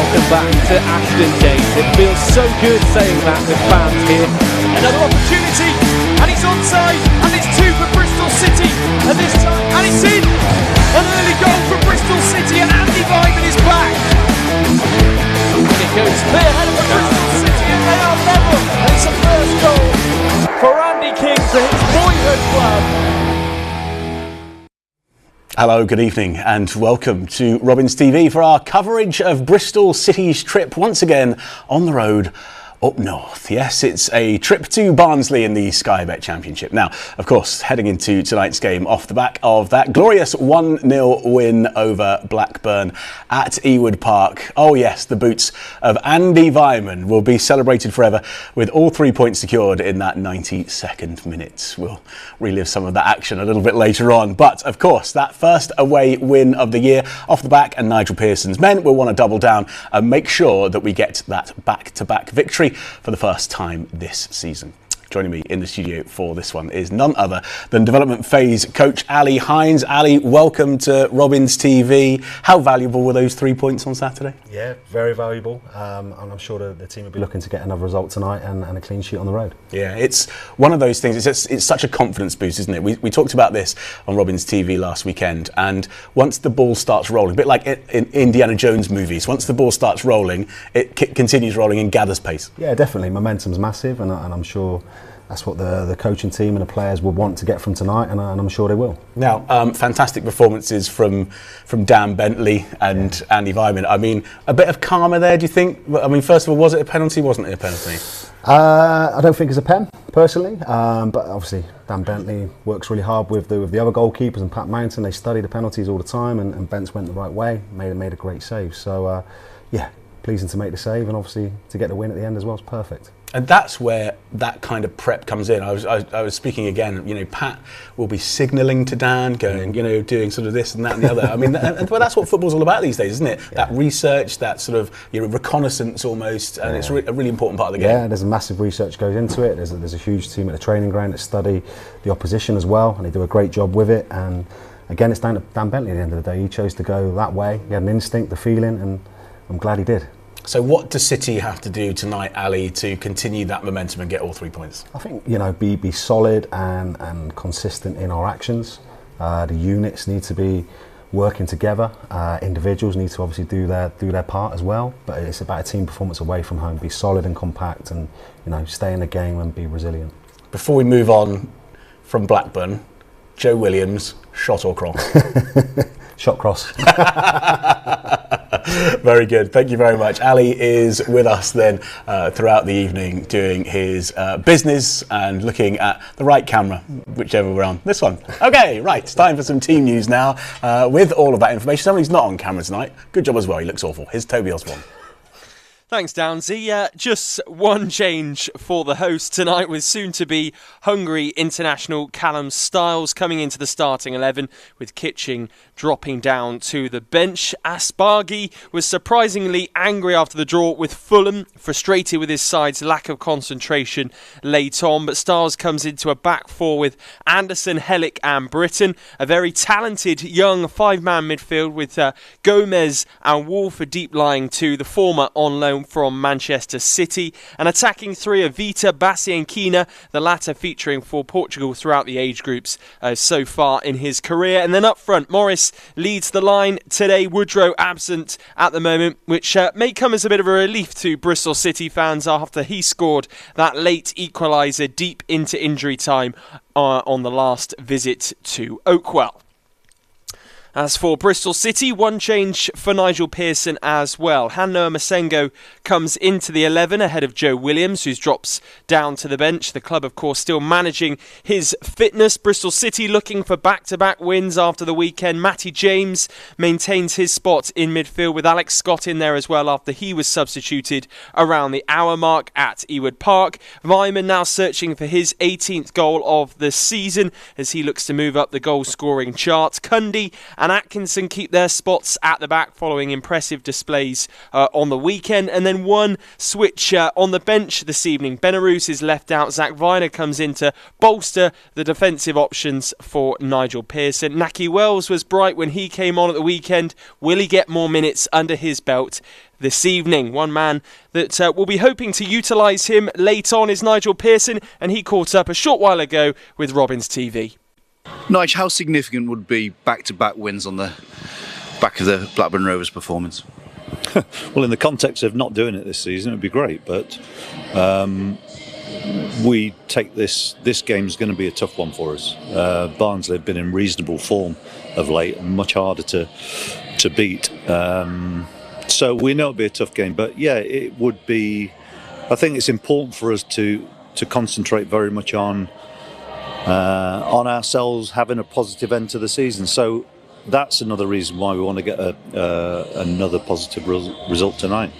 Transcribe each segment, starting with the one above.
welcome back to Ashton Gate. It feels so good saying that with fans here. Another opportunity, and he's onside, and it's two for Bristol City, and this time, and it's in! An early goal for Bristol City, and Andy Vyman is back! And it goes They're ahead of Bristol City, and they are level, and it's a first goal for Andy King for his boyhood club. Hello, good evening and welcome to Robins TV for our coverage of Bristol City's trip once again on the road up north. Yes, it's a trip to Barnsley in the Sky Bet Championship. Now, of course, heading into tonight's game off the back of that glorious 1-0 win over Blackburn at Ewood Park. Oh yes, the boots of Andy Vyman will be celebrated forever with all 3 points secured in that 92nd minute. We'll relive some of that action a little bit later on. But of course, that first away win of the year off the back, and Nigel Pearson's men will want to double down and make sure that we get that back-to-back victory for the first time this season. Joining me in the studio for this one is none other than development phase coach Ali Hines. Ali, welcome to Robins TV. How valuable were those 3 points on Saturday? Yeah, very valuable. And I'm sure the team will be looking to get another result tonight and a clean sheet on the road. Yeah, it's one of those things. It's such a confidence boost, isn't it? We talked about this on Robins TV last weekend, and once the ball starts rolling, a bit like in Indiana Jones movies, once the ball starts rolling, it continues rolling and gathers pace. Yeah, definitely. Momentum's massive, and I'm sure that's what the coaching team and the players would want to get from tonight, and I'm sure they will. Now, fantastic performances from Dan Bentley and Andy Vyman. I mean, a bit of karma there, do you think? I mean, first of all, was it a penalty? Wasn't it a penalty? I don't think it's a pen, personally, but obviously Dan Bentley works really hard with the other goalkeepers, and Pat Mountain. They study the penalties all the time, and Bents went the right way, made a great save. So, yeah, pleasing to make the save, and obviously to get the win at the end as well is perfect. And that's where that kind of prep comes in. I was speaking again, you know, Pat will be signalling to Dan, going, you know, doing sort of this and that and the other. I mean, well, that's what football's all about these days, isn't it? Yeah. That research, that sort of, you know, reconnaissance almost, and it's a really important part of the game. Yeah, there's a massive research goes into it. There's a huge team at the training ground that study the opposition as well, and they do a great job with it. And again, it's down to Dan Bentley at the end of the day. He chose to go that way. He had an instinct, the feeling, and I'm glad he did. So what does City have to do tonight, Ali, to continue that momentum and get all 3 points? I think, you know, be solid and consistent in our actions. The units need to be working together. Individuals need to obviously do their part as well. But it's about a team performance away from home. Be solid and compact, and, you know, stay in the game and be resilient. Before we move on from Blackburn, Joe Williams, shot or cross? Shot cross. Very good. Thank you very much. Ali is with us then throughout the evening doing his business and looking at the right camera, whichever we're on. This one. Okay, right. It's time for some team news now with all of that information. Somebody's not on camera tonight. Good job as well. He looks awful. Here's Toby Osborne. Thanks, Downsy. Just one change for the host tonight, with soon-to-be Hungary international Callum Styles coming into the starting 11, with Kitching dropping down to the bench. Asbaghi was surprisingly angry after the draw with Fulham, frustrated with his side's lack of concentration late on, but Styles comes into a back four with Anderson, Hellick and Britton, a very talented young five-man midfield with Gomez and Wolf a deep-lying two, the former on loan from Manchester City. An attacking three of Vita, Bassi and Kina, the latter featuring for Portugal throughout the age groups so far in his career. And then up front, Morris leads the line today. Woodrow absent at the moment, which may come as a bit of a relief to Bristol City fans after he scored that late equaliser deep into injury time on the last visit to Oakwell. As for Bristol City, one change for Nigel Pearson as well. Hanno Masengo comes into the 11 ahead of Joe Williams, who drops down to the bench. The club, of course, still managing his fitness. Bristol City looking for back-to-back wins after the weekend. Matty James maintains his spot in midfield, with Alex Scott in there as well after he was substituted around the hour mark at Ewood Park. Vyman now searching for his 18th goal of the season as he looks to move up the goal-scoring chart. Cundy and and Atkinson keep their spots at the back following impressive displays on the weekend. And then one switch on the bench this evening. Benarous is left out. Zach Viner comes in to bolster the defensive options for Nigel Pearson. Naki Wells was bright when he came on at the weekend. Will he get more minutes under his belt this evening? One man that will be hoping to utilise him late on is Nigel Pearson, and he caught up a short while ago with Robins TV. Nigel, how significant would be back-to-back wins on the back of the Blackburn Rovers performance? Well, in the context of not doing it this season, it would be great, but we take this game's going to be a tough one for us. Barnsley have been in reasonable form of late and much harder to beat. So we know it'll be a tough game, but yeah, it would be. I think it's important for us to concentrate very much on ourselves having a positive end to the season. So that's another reason why we want to get another positive result tonight.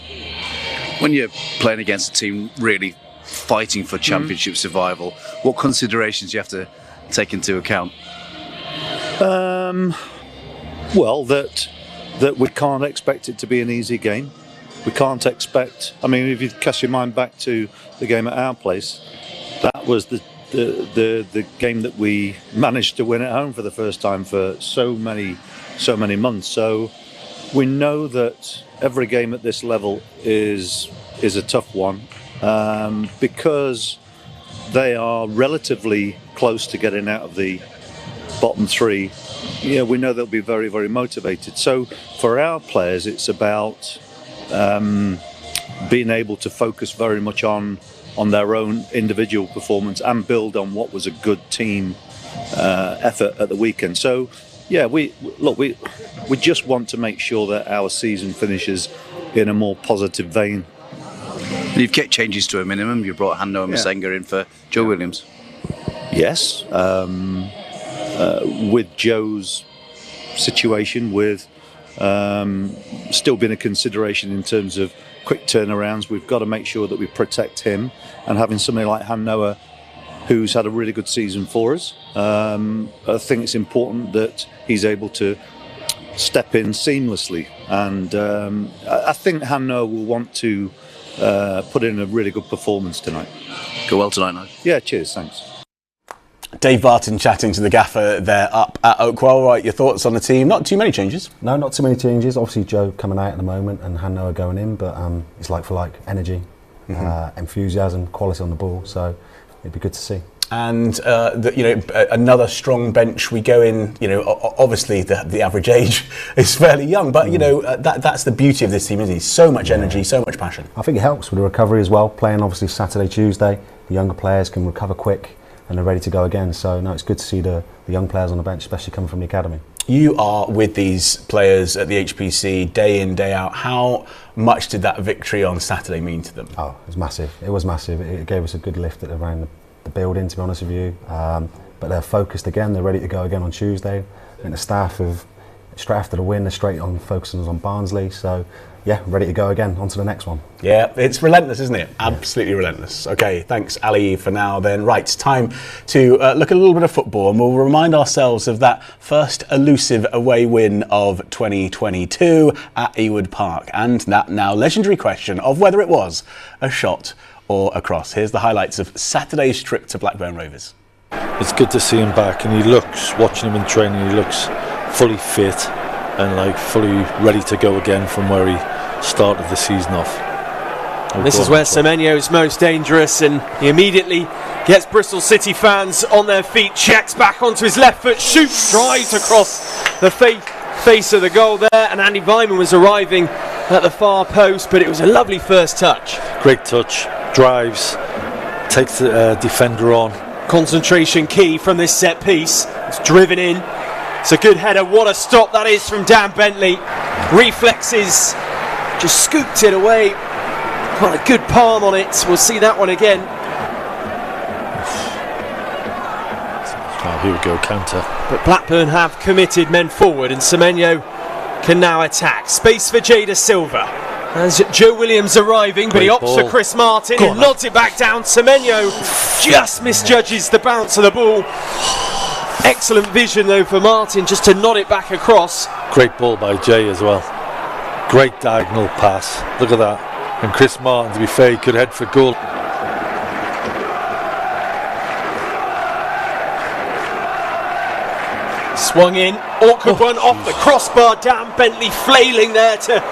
When you're playing against a team really fighting for championship survival, what considerations do you have to take into account? Well, that we can't expect it to be an easy game. We can't expect. I mean, if you cast your mind back to the game at our place, that was the game that we managed to win at home for the first time for so many months. So we know that every game at this level is a tough one because they are relatively close to getting out of the bottom three. Yeah, we know they'll be very, very motivated. So for our players, it's about being able to focus very much on their own individual performance and build on what was a good team effort at the weekend. So yeah, we just want to make sure that our season finishes in a more positive vein. You've kept changes to a minimum. You brought Hanno and Masenga in for Joe Williams. Yes. With Joe's situation, with still being a consideration in terms of quick turnarounds, we've got to make sure that we protect him. And having somebody like Han Noah, who's had a really good season for us, I think it's important that he's able to step in seamlessly. And I think Han Noah will want to put in a really good performance tonight. Go well tonight, Nigel. Yeah, cheers, thanks. Dave Barton chatting to the gaffer there up at Oakwell. Right, your thoughts on the team? Not too many changes. No, not too many changes. Obviously, Joe coming out at the moment and Han Noah going in, but it's like for like energy, enthusiasm, quality on the ball. So it'd be good to see. And another strong bench. We go in. Obviously the average age is fairly young, but that's the beauty of this team, isn't it? So much energy, so much passion. I think it helps with the recovery as well. Playing obviously Saturday, Tuesday, the younger players can recover quick and they're ready to go again. So no, it's good to see the young players on the bench, especially coming from the academy. You are with these players at the HPC day in, day out. How much did that victory on Saturday mean to them? Oh, it was massive. It was massive. It gave us a good lift around the building, to be honest with you. But they're focused again. They're ready to go again on Tuesday. And the staff have, straight after the win, they're straight on focusing on Barnsley. So yeah, ready to go again, on to the next one. Yeah, it's relentless, isn't it? Absolutely relentless. Okay, thanks, Ali, for now then. Right, time to look at a little bit of football, and we'll remind ourselves of that first elusive away win of 2022 at Ewood Park, and that now legendary question of whether it was a shot or a cross. Here's the highlights of Saturday's trip to Blackburn Rovers. It's good to see him back, and he looks, watching him in training, he looks fully fit and fully ready to go again from where he started the season off. This is where Semenyo's most dangerous, and he immediately gets Bristol City fans on their feet, checks back onto his left foot, shoots, drives across the face of the goal there, and Andy Vyman was arriving at the far post, but it was a lovely first touch. Great touch, drives, takes the defender on. Concentration key from this set piece. It's driven in. It's a good header. What a stop that is from Dan Bentley. Reflexes, just scooped it away. Quite a good palm on it. We'll see that one again. Oh, here we go, counter. But Blackburn have committed men forward, and Semenyo can now attack. Space for Jada Silva. As Joe Williams arriving, but he opts for Chris Martin, who nods it back down. Semenyo just misjudges the bounce of the ball. Excellent vision though for Martin just to nod it back across. Great ball by Jay as well. Great diagonal pass. Look at that. And Chris Martin, to be fair, he could head for goal. Swung in, awkward one off the crossbar. Dan Bentley flailing there to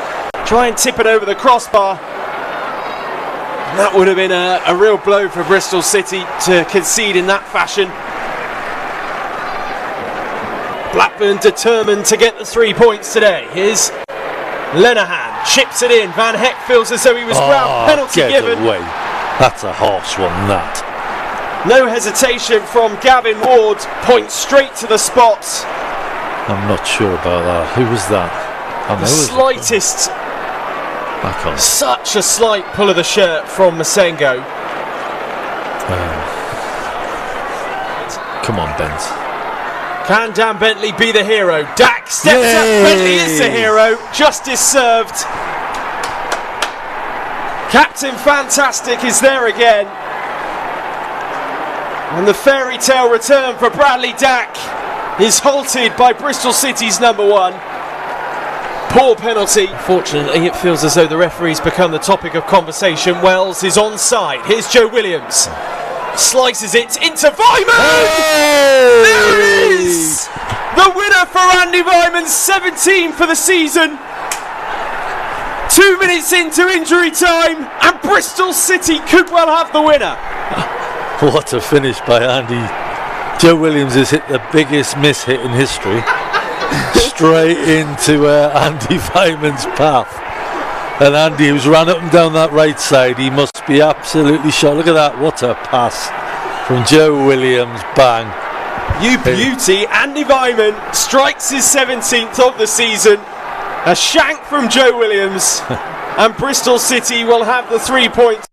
try and tip it over the crossbar. And that would have been a real blow for Bristol City to concede in that fashion. Blackburn determined to get the 3 points today. Here's Lenihan, chips it in. Van Heck feels as though he was ground, penalty get given. Away. That's a harsh one, that. No hesitation from Gavin Ward, points straight to the spot. I'm not sure about that. Who was that? The slightest, Back on. such a slight pull of the shirt from Masengo. Come on, Bent. Can Dan Bentley be the hero? Dak steps up, Bentley is the hero. Justice served. Captain Fantastic is there again. And the fairy tale return for Bradley Dack is halted by Bristol City's number 1. Poor penalty. Fortunately, it feels as though the referee's become the topic of conversation. Wells is onside. Here's Joe Williams. Slices it into Vyman! Hey! There it is! The winner for Andy Vyman, 17 for the season. 2 minutes into injury time, and Bristol City could well have the winner. What a finish by Andy. Joe Williams has hit the biggest miss hit in history. Straight into Andy Vyman's path. And Andy, who's ran up and down that right side, he must be absolutely shot. Look at that, what a pass from Joe Williams. Bang. You beauty, Andy Vyman strikes his 17th of the season. A shank from Joe Williams. And Bristol City will have the 3 points.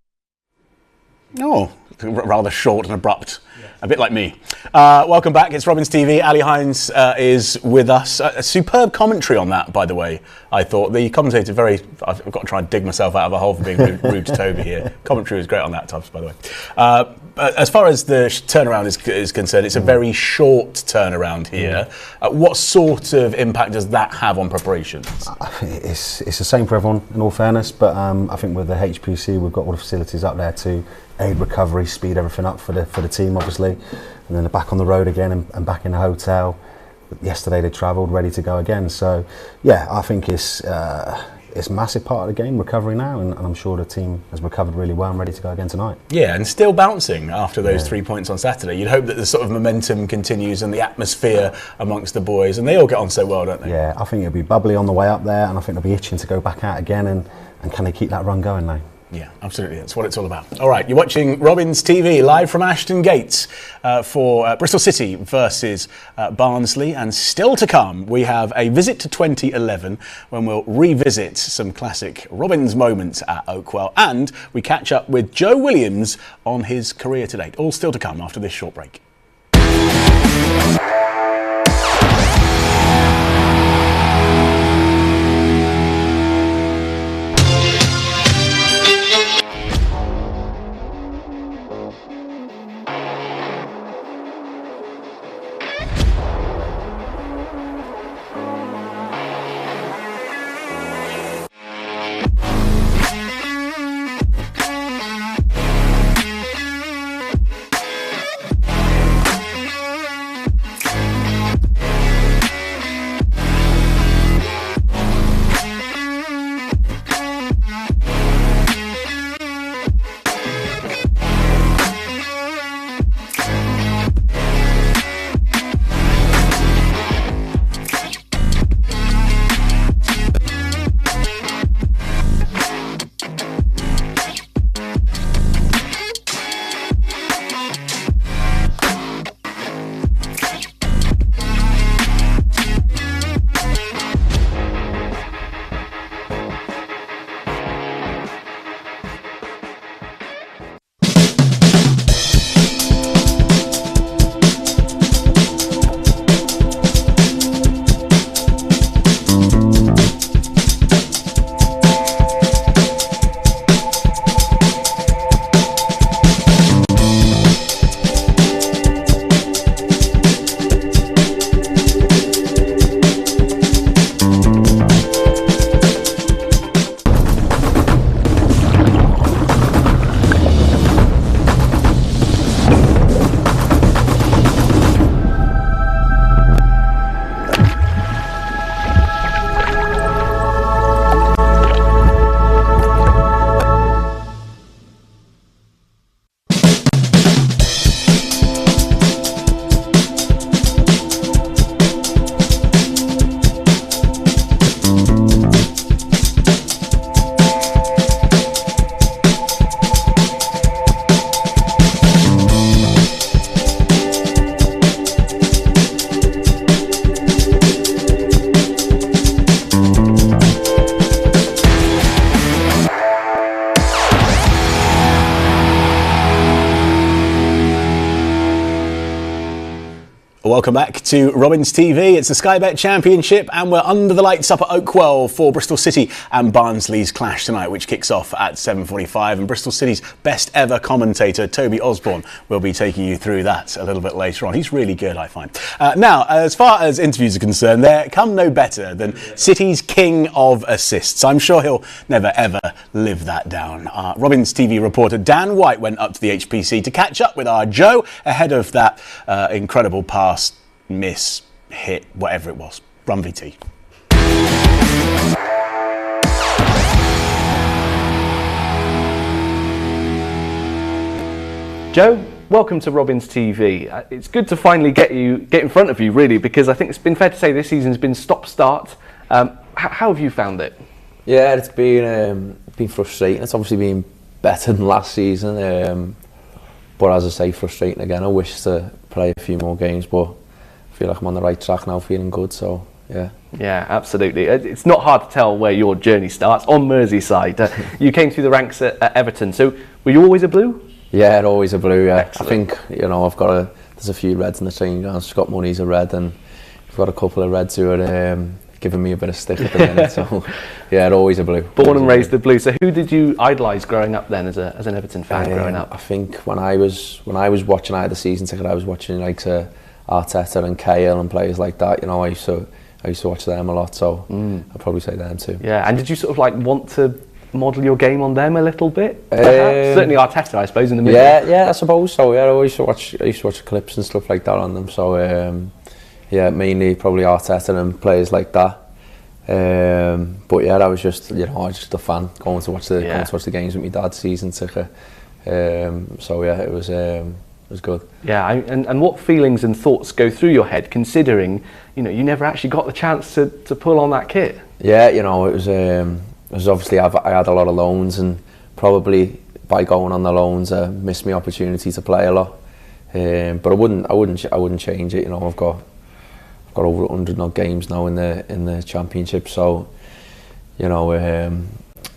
Oh, rather short and abrupt. A bit like me. Welcome back. It's Robins TV. Ali Hines is with us. A superb commentary on that, by the way. I thought the commentator I've got to try and dig myself out of a hole for being rude to Toby here. Commentary was great on that, Tubbs, by the way. As far as the turnaround is concerned, it's a very short turnaround here. What sort of impact does that have on preparations? It's the same for everyone, in all fairness, but I think with the HPC, we've got all the facilities up there to aid recovery, speed everything up for the team, obviously, and then they're back on the road again and back in the hotel. Yesterday they travelled, ready to go again. So, yeah, I think it's a massive part of the game, recovery now, and I'm sure the team has recovered really well and ready to go again tonight. Yeah, and still bouncing after those 3 points on Saturday. You'd hope that the sort of momentum continues and the atmosphere amongst the boys, and they all get on so well, don't they? Yeah, I think it'll be bubbly on the way up there, and I think they'll be itching to go back out again, and can they keep that run going now? Yeah, absolutely. That's what it's all about. All right, you're watching Robins TV live from Ashton Gates for Bristol City versus Barnsley. And still to come, we have a visit to 2011 when we'll revisit some classic Robins moments at Oakwell. And we catch up with Joe Williams on his career to date. All still to come after this short break. welcome back to Robins TV. It's the Sky Bet Championship and we're under the lights up at Oakwell for Bristol City and Barnsley's clash tonight, which kicks off at 7:45, and Bristol City's best ever commentator Toby Osborne will be taking you through that a little bit later on. He's really good, I find. Now, as far as interviews are concerned, there come no better than City's king of assists. I'm sure he'll never ever live that down. Robins TV reporter Dan White went up to the HPC to catch up with our Joe ahead of that incredible pass, miss, hit, whatever it was. Run VT. Joe, welcome to Robins TV. It's good to finally get in front of you, really, because I think it's been fair to say this season's been stop-start. How have you found it? Yeah, it's been frustrating. It's obviously been better than last season, but as I say, frustrating again. I wish to play a few more games, but I feel like I'm on the right track now, feeling good, so yeah. Yeah, absolutely. It's not hard to tell where your journey starts, on Merseyside. You came through the ranks at Everton, so were you always a Blue? Yeah, always a Blue, yeah. Excellent. I think, there's a few Reds in the team. Scott Money's a Red, and I've got a couple of Reds who are giving me a bit of stick at the minute, so yeah, always a Blue. Born and raised a Blue. So who did you idolise growing up then as an Everton fan growing up? I think when I was watching, I had the season ticket, I was watching like Arteta and Cahill and players like that. I used to watch them a lot, so I'd probably say them too. Yeah, and did you sort of like want to model your game on them a little bit? Perhaps? Certainly Arteta, I suppose, in the middle. Yeah, I suppose so. Yeah, I used to watch clips and stuff like that on them. So yeah, mainly probably Arteta and players like that. But yeah, I was just a fan going to watch the games with my dad's season ticket. So yeah, it was good. Yeah, and what feelings and thoughts go through your head considering you never actually got the chance to pull on that kit? Yeah, it was obviously I had a lot of loans, and probably by going on the loans I missed my opportunity to play a lot. But I wouldn't change it. I've got over 100 odd games now in the championship, so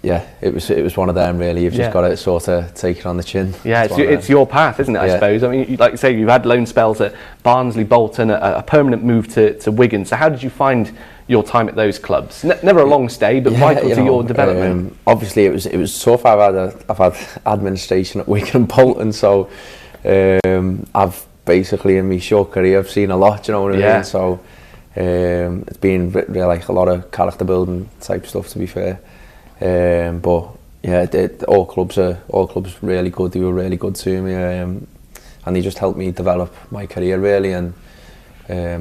yeah, it was one of them really. You've just got to sort of take it on the chin. Yeah, it's your path, isn't it? I suppose. I mean, like you say, you've had loan spells at Barnsley, Bolton, a permanent move to Wigan. So how did you find your time at those clubs? Never a long stay, but vital to your development. Obviously, it was tough. I've had administration at Wigan and Bolton, so I've basically in my short career I've seen a lot. You know what I mean? So it's been really like a lot of character building type stuff, to be fair. But yeah, all clubs really good. They were really good to me, and they just helped me develop my career really, and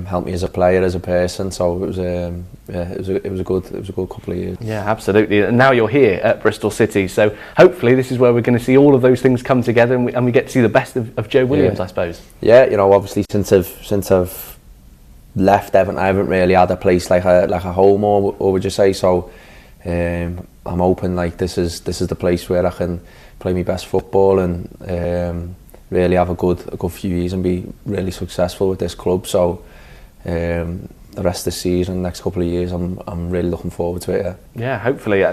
helped me as a player, as a person. So it was a good couple of years. Yeah, absolutely. And now you're here at Bristol City, so hopefully this is where we're going to see all of those things come together, and we get to see the best of Joe Williams, I suppose. Yeah, obviously since I've left Everton, I haven't really had a place like a home, or would you say? So I'm hoping like this is the place where I can play my best football and really have a good few years and be really successful with this club. So the rest of the season, next couple of years, I'm really looking forward to it. Yeah, hopefully.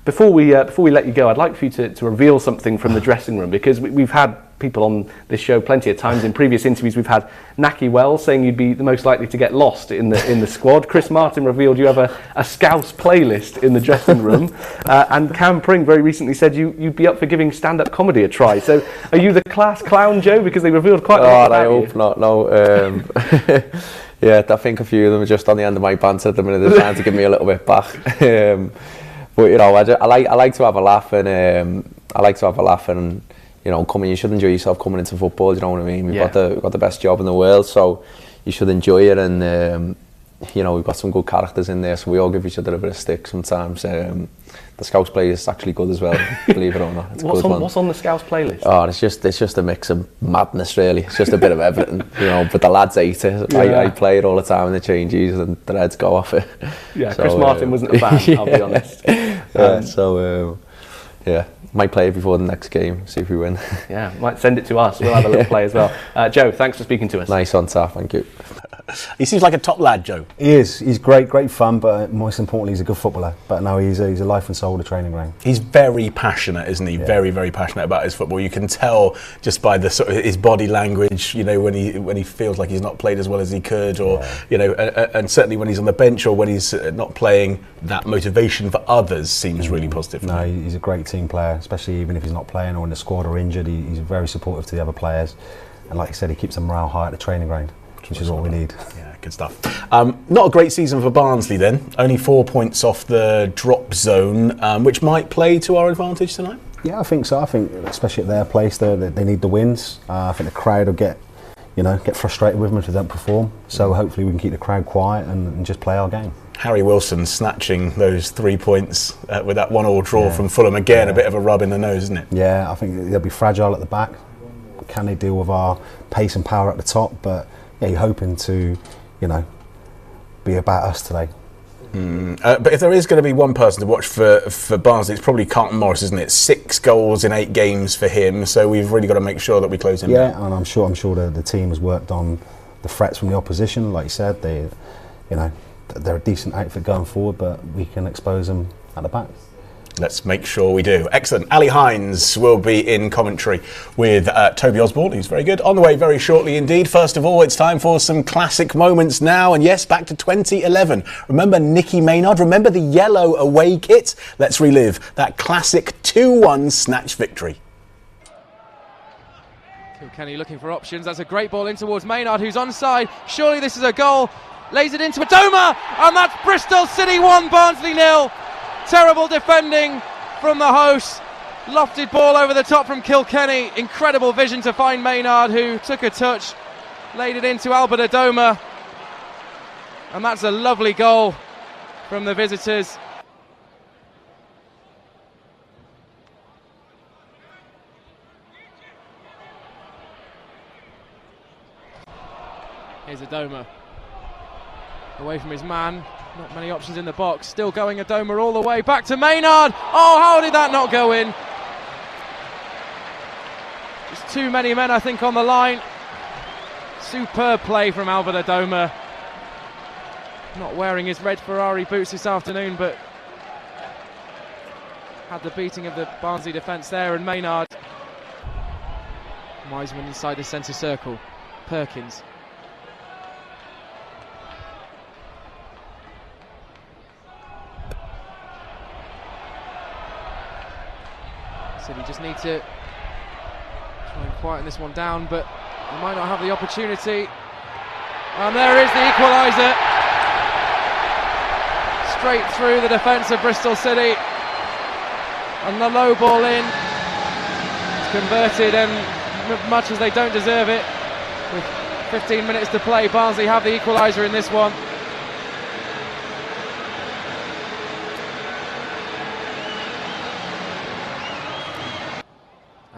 Before we let you go, I'd like for you to reveal something from the dressing room, because we've had people on this show plenty of times. In previous interviews, we've had Naki Wells saying you'd be the most likely to get lost in the squad. Chris Martin revealed you have a Scouse playlist in the dressing room, and Cam Pring very recently said you'd be up for giving stand-up comedy a try. So, are you the class clown, Joe? Because they revealed quite a lot about you. I hope not. No. Yeah, I think a few of them are just on the end of my banter at the minute. They're trying to give me a little bit back. But I like to have a laugh, and you should enjoy yourself coming into football. You know what I mean? We've got the best job in the world, so you should enjoy it. And we've got some good characters in there, so we all give each other a bit of stick sometimes. The Scouse playlist is actually good as well, believe it or not. It's a good one. What's on the Scouse playlist? Oh, it's just a mix of madness, really. It's just a bit of everything, but the lads hate it. Yeah. I play it all the time in the changes, and the Reds go off it. Yeah, so, Chris Martin wasn't a fan, I'll be honest. Yeah, might play it before the next game, see if we win. Yeah, might send it to us. We'll have a little play as well. Joe, thanks for speaking to us. Nice on tap, thank you. He seems like a top lad, Joe. He is. He's great fun, but most importantly, he's a good footballer. But no, he's a life and soul of the training ground. He's very passionate, isn't he? Yeah. Very passionate about his football. You can tell just by the sort of his body language, you know, when he feels like he's not played as well as he could, or you know, and certainly when he's on the bench or when he's not playing, that motivation for others seems really positive. No, he's a great team player, especially even if he's not playing or in the squad or injured. He's very supportive to the other players, and like I said, he keeps the morale high at the training ground, which is what we need. Yeah, good stuff. Not a great season for Barnsley then. Only 4 points off the drop zone, which might play to our advantage tonight. Yeah, I think so. I think especially at their place, they need the wins. I think the crowd will get frustrated with them if they don't perform. So hopefully we can keep the crowd quiet and just play our game. Harry Wilson snatching those 3 points with that 1-1 draw from Fulham again, a bit of a rub in the nose, isn't it? Yeah, I think they'll be fragile at the back. Can they deal with our pace and power at the top? But yeah, you're hoping to, you know, be about us today. But if there is going to be one person to watch for Barnsley, it's probably Carlton Morris, isn't it? 6 goals in 8 games for him, so we've really got to make sure that we close him down. Yeah, and I'm sure the team has worked on the threats from the opposition. Like you said, they're a decent outfit going forward, but we can expose them at the back. Let's make sure we do. Excellent. Ali Hines will be in commentary with Toby Osborne, who's very good. On the way very shortly indeed. First of all, it's time for some classic moments now. And yes, back to 2011. Remember Nicky Maynard? Remember the yellow away kit? Let's relive that classic 2-1 snatch victory. Kilkenny looking for options. That's a great ball in towards Maynard, who's onside. Surely this is a goal. Lays it into Adoma, and that's Bristol City 1, Barnsley 0. Terrible defending from the hosts. Lofted ball over the top from Kilkenny. Incredible vision to find Maynard, who took a touch, laid it into Albert Adoma. And that's a lovely goal from the visitors. Here's Adoma. Away from his man. Not many options in the box. Still going Adoma all the way. Back to Maynard. Oh, how did that not go in? Just too many men, I think, on the line. Superb play from Albert Adoma. Not wearing his red Ferrari boots this afternoon, but had the beating of the Barnsley defence there. And Maynard. Wiseman inside the centre circle. Perkins. City just need to try and quieten this one down, but they might not have the opportunity. And there is the equaliser. Straight through the defence of Bristol City. And the low ball in. It's converted, and much as they don't deserve it, with 15 minutes to play, Barnsley have the equaliser in this one.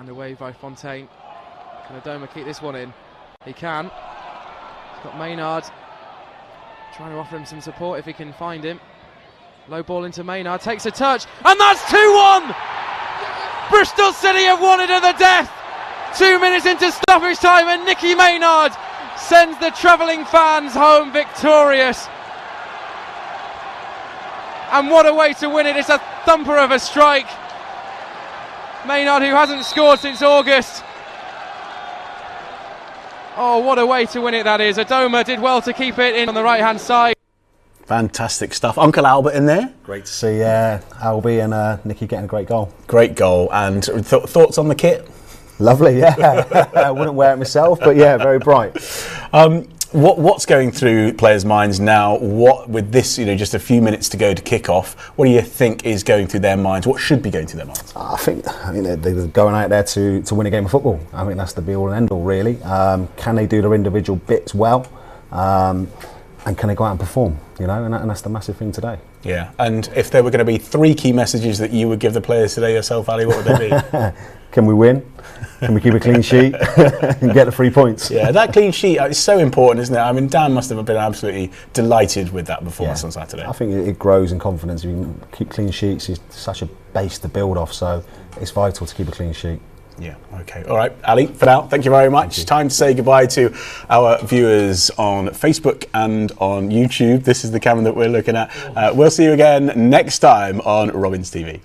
Away by Fontaine. Can Adoma keep this one in? He can. He's got Maynard trying to offer him some support if he can find him. Low ball into Maynard, takes a touch, and that's 2-1! Bristol City have won it to the death! 2 minutes into stoppage time, and Nicky Maynard sends the travelling fans home victorious. And what a way to win it! It's a thumper of a strike. Maynard, who hasn't scored since August. Oh, what a way to win it that is. Adoma did well to keep it in on the right hand side. Fantastic stuff. Uncle Albert in there. Great to see Albie and Nicky getting a great goal. Great goal. And thoughts on the kit? Lovely, yeah. I wouldn't wear it myself, but yeah, very bright. What's going through players' minds now? What, with this, just a few minutes to go to kick off, what do you think is going through their minds? What should be going through their minds? I think they're going out there to win a game of football. I think that's the be all and end all, really. Can they do their individual bits well? And and can they go out and perform? You know, and that's the massive thing today. Yeah, and if there were going to be 3 key messages that you would give the players today yourself, Ali, what would they be? Can we win? Can we keep a clean sheet and get the 3 points? Yeah, that clean sheet is so important, isn't it? I mean, Dan must have been absolutely delighted with that performance on Saturday. I think it grows in confidence. If you can keep clean sheets, it's such a base to build off, so it's vital to keep a clean sheet. Yeah, okay. All right, Ali, for now, thank you very much. Time to say goodbye to our viewers on Facebook and on YouTube. This is the camera that we're looking at. We'll see you again next time on Robins TV.